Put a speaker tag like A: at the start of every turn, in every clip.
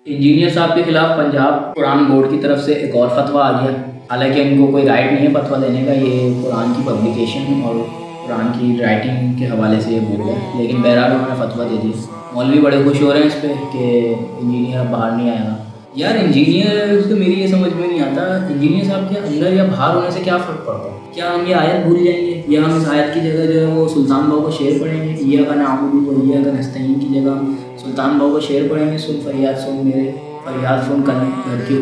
A: Engineer صاحب کے خلاف پنجاب قرآن بورڈ کی طرف سے ایک اور فتویٰ آ گیا. حالانکہ ان کو کوئی رائٹ نہیں ہے فتویٰ دینے کا، یہ قرآن کی پبلیکیشن اور قرآن کی رائٹنگ کے حوالے سے یہ بول رہا ہے، لیکن بہرحال انہوں نے فتویٰ دے دیا. مولوی بڑے خوش ہو رہے ہیں اس پہ کہ انجینئر اب باہر نہیں آئے گا. یار انجینئر تو میری یہ سمجھ میں نہیں آتا، انجینئر صاحب کے اندر یا باہر ہونے سے کیا فرق پڑتا ہے؟ کیا ہم یہ آیت بھول جائیں گے، یا ہم اس آیت کی جگہ جو ہے وہ سلطان باؤ کو شعر پڑھیں گے؟ ایاک نعبد و ایاک نستعین کی جگہ ہم سلطان باؤ کو شعر پڑھیں گے، سن فریاد سن میرے فریاد سن کر گھر کی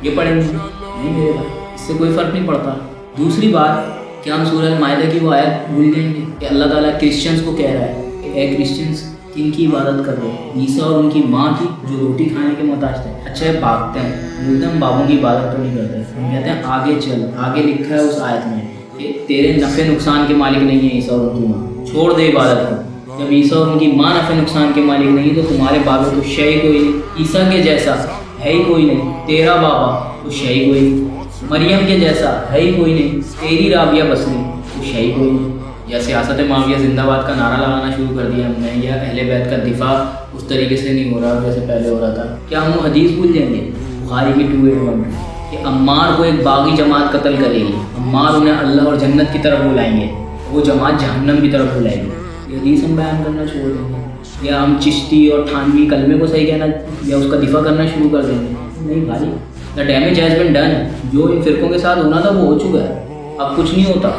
A: یہ پڑھیں گے؟ نہیں میرے بھائی، اس سے کوئی فرق نہیں پڑتا. دوسری بات، کیا ہم سورہ المائدہ کی وہ آیت بھول جائیں گے کہ اللہ تعالیٰ کرسچنس کو کہہ رہا ہے کہ اے کرسچنس کن کی عبادت کر رہے ہیں؟ عیسیٰ اور ان کی ماں کی جو روٹی کھانے کے محتاج تھے. اچھا یہ بھاگتے ہیں، بولتے ہیں ہم بابوں کی عبادت تو نہیں کرتے، ہم کہتے ہیں آگے چل، آگے لکھا ہے اس آیت میں کہ تیرے نفع نقصان کے مالک نہیں ہیں عیسیٰ اور ان کی ماں، چھوڑ دے عبادت کو. جب عیسیٰ اور ان کی ماں نفع نقصان کے مالک نہیں تو تمہارے بابے تو شے کوئی نہیں، عیسیٰ کے جیسا ہے ہی کوئی نہیں، تیرا بابا تو شے ہی کوئی نہیں، مریم کے جیسا ہے ہی کوئی نہیں، تیری رابعہ بصری تو شے ہی کوئی نہیں. یا سیاست معاویہ زندہ باد کا نعرہ لگانا شروع کر دیا ہم نے، یا اہل بیت کا دفاع اس طریقے سے نہیں ہو رہا جیسے پہلے ہو رہا تھا. کیا ہم وہ حدیث بھول جائیں گے بخاری کی 281 کہ عمار کو ایک باغی جماعت قتل کرے گی، عمار انہیں اللہ اور جنت کی طرف بلائیں گے، وہ جماعت جہنم کی طرف بلائے گی؟ یہ حدیث ہم بیان کرنا چھوڑ دیں گے؟ یا ہم چشتی اور تھانوی کلمے کو صحیح کہنا یا اس کا دفاع کرنا شروع کر دیں گے؟ نہیں بھائی، the damage has been done. جو ان فرقوں کے ساتھ ہونا تھا وہ ہو چکا ہے، اب کچھ نہیں ہوتا.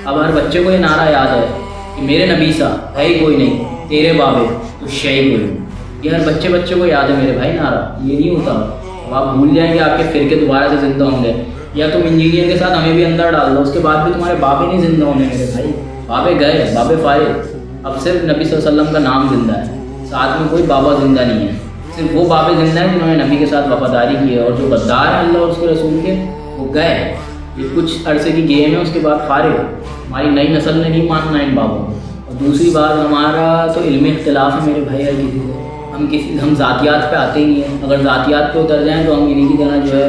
A: اب ہر بچے کو یہ نعرہ یاد ہے کہ میرے نبی سا ہے ہی کوئی نہیں، تیرے بابے تو شے ہی کوئی نہیں. یہ ہر بچے کو یاد ہے میرے بھائی نعرہ، یہ نہیں ہوتا. اب آپ بھول جائیں گے آپ کے فرقے دوبارہ سے زندہ ہوں گے، یا تم انجینئر کے ساتھ ہمیں بھی اندر ڈال دو، اس کے بعد بھی تمہارے بابے نہیں زندہ ہونے میرے بھائی. بابے گئے، بابے فارغ، اب صرف نبی صلی اللہ علیہ وسلم کا نام زندہ ہے، ساتھ میں کوئی بابا زندہ نہیں ہے. صرف وہ بابے زندہ ہیں جنہوں نے نبی کے ساتھ وفاداری کی ہے، اور جو غدار ہیں اللہ اور اس کے رسول کے وہ گئے. یہ کچھ عرصے کی گیم ہے، اس کے بعد فارغ. ہماری نئی نسل نے نہیں ماننا ان بابوں کو. اور دوسری بات، ہمارا تو علم اختلاف ہے میرے بھائی ہر کسی سے. ہم ذاتیات پہ آتے ہی نہیں ہیں. اگر ذاتیات پہ اتر جائیں تو ہم انہیں کی طرح جو ہے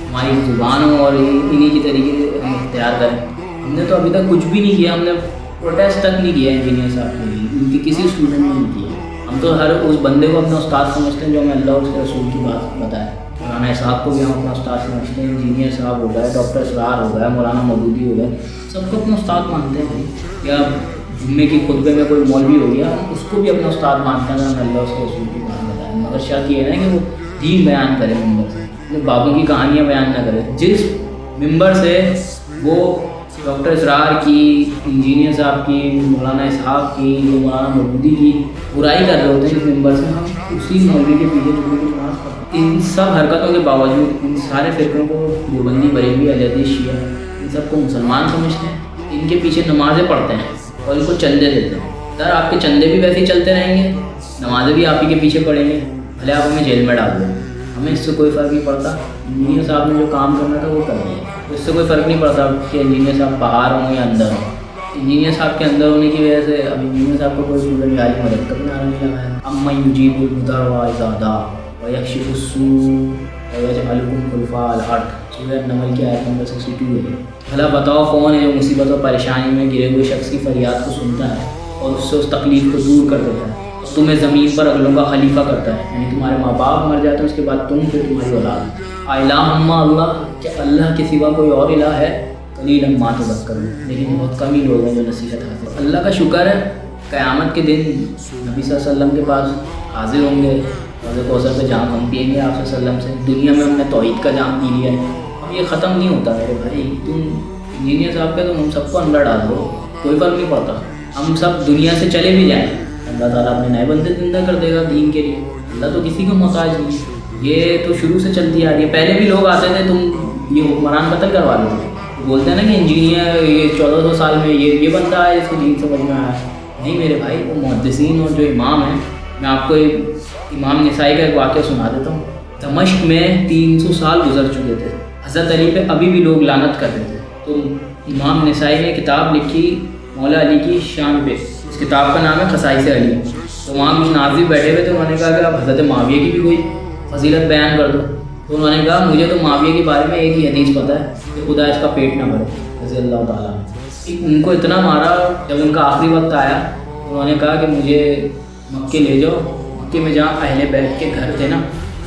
A: ہماری زبان ہو اور انہیں کی طریقے سے ہم اختیار کریں. ہم نے تو ابھی تک کچھ بھی نہیں کیا، ہم نے پروٹیسٹ تک نہیں کیا انجینئر صاحب کے لیے، ان کی کسی اسٹوڈنٹ نے نہیں کیا. ہم تو ہر اس بندے کو اپنا استاد سمجھتے ہیں جو ہمیں اللہ اور اس کے رسول کی بات بتائے. مولانا اسحاق کو بھی ہم اپنا استاد سمجھتے ہیں، انجینئر صاحب ہو گئے، ڈاکٹر اسرار ہو گئے، مولانا مودودی ہو گئے، سب کو اپنا استاد مانتے ہیں. یا جمعے کی خطبے میں کوئی مولوی ہو گیا، اس کو بھی اپنا استاد مانتے ہیں، ہمیں اللہ اور اس کے رسول کی بات بتائیں. مگر شرط یہ ہے نا کہ وہ دین بیان کرے ممبر سے، بابوں کی کہانیاں بیان نہ کرے. جس ممبر سے وہ ڈاکٹر اسرار کی، انجینئر صاحب کی، مولانا اسحاق کی، مولانا مودودی کی برائی کر رہے ہوتے ہیں، اس ممبر سے ہم اسی مولوی کے پیچھے چھوٹے کی نماز پڑھتے ہیں. ان سب حرکتوں کے باوجود ان سارے فرقوں کو دیوبندی، بریلوی، اہل حدیث، شیعہ، ان سب کو مسلمان سمجھتے ہیں، ان کے پیچھے نمازیں پڑھتے ہیں اور ان کو چندے دیتے ہیں. سر آپ کے چندے بھی ویسے ہی چلتے رہیں گے، نمازیں بھی آپ ہی کے پیچھے پڑھیں گے، بھلے آپ ہمیں جیل میں ڈال دیں، ہمیں اس سے کوئی فرق نہیں پڑتا. انجینئر صاحب نے جو کام کرنا تھا وہ کر دیا، اس سے کوئی فرق نہیں پڑتا کہ انجینئر صاحب باہر ہوں یا اندر ہوں. انجینئر صاحب کے اندر ہونے کی وجہ سے اب انجینئر صاحب کو کوئی اسٹوڈنٹ عالی مدد کا بھی نعرہ نہیں لگایا. اما یجیب المضطر اذا دعا ویکشف السوء ویجعلکم خلفاء الارض، سورہ النمل کی آیت نمبر 62 ہے. بھلا بتاؤ کون ہے جو مصیبت اور پریشانی میں گرے ہوئے شخص کی فریاد کو سنتا ہے اور اس سے اس تکلیف کو دور کر دیتا ہے، تمہیں زمین پر اگلوں کا خلیفہ کرتا ہے. یعنی تمہارے ماں باپ مر جاتے ہیں، اس کے بعد تم، پھر تمہاری اولاد. الہ اما اللہ، کہ اللہ کے سوا کوئی اور الہ ہے؟ قلیلا ما تذکرون، لیکن بہت کم ہی لوگ ہیں جو نصیحت حاصل. اللہ کا شکر ہے قیامت کے دن نبی صلی اللہ علیہ وسلم کے پاس حاضر ہوں گے، حوض کوثر پہ جام ہم پئیں گے آپ صلی اللہ علیہ وسلم سے. دنیا میں ہم نے توحید کا جام پی لیا ہے، اب یہ ختم نہیں ہوتا میرے بھائی. تم انجینئر صاحب کے تو ہم سب کو اندر ڈال دو، کوئی فرق نہیں پڑتا. ہم سب دنیا سے چلے بھی جائیں، اللہ تعالیٰ اپنے نئے بندے زندہ کر دے گا دین کے لیے. اللہ تو کسی کو محتاج نہیں ہے، یہ تو شروع سے چلتی آ رہی ہے. پہلے بھی لوگ آتے تھے، تم یہ حکمران قتل کروا دیتے تھے. بولتے ہیں نا کہ انجینئر یہ 1400 سال میں یہ بندہ ہے اس کو دین سمجھ میں آیا. نہیں میرے بھائی، وہ محدثین اور جو امام ہیں، میں آپ کو امام نسائی کا ایک واقعہ سنا دیتا ہوں. دمشق میں 300 سال گزر چکے تھے، حضرت علی پہ ابھی بھی لوگ لعنت کر رہے تھے. تو امام نسائی نے کتاب لکھی مولا علی کی شان پہ، اس کتاب کا نام ہے خصائص علی. تو وہاں کچھ ناظر بیٹھے ہوئے تھے، انہوں نے کہا کہ آپ حضرت معاویہ کی بھی کوئی فضیلت بیان کر دو. تو انہوں نے کہا مجھے تو معاویہ کے بارے میں ایک ہی حدیث پتہ ہے کہ خدا اس کا پیٹ نہ بھرے رضی اللہ تعالیٰ. ان کو اتنا مارا، جب ان کا آخری وقت آیا انہوں نے کہا کہ مجھے مکے لے جاؤ. مکے میں جہاں اہل بیت کے گھر تھے نا،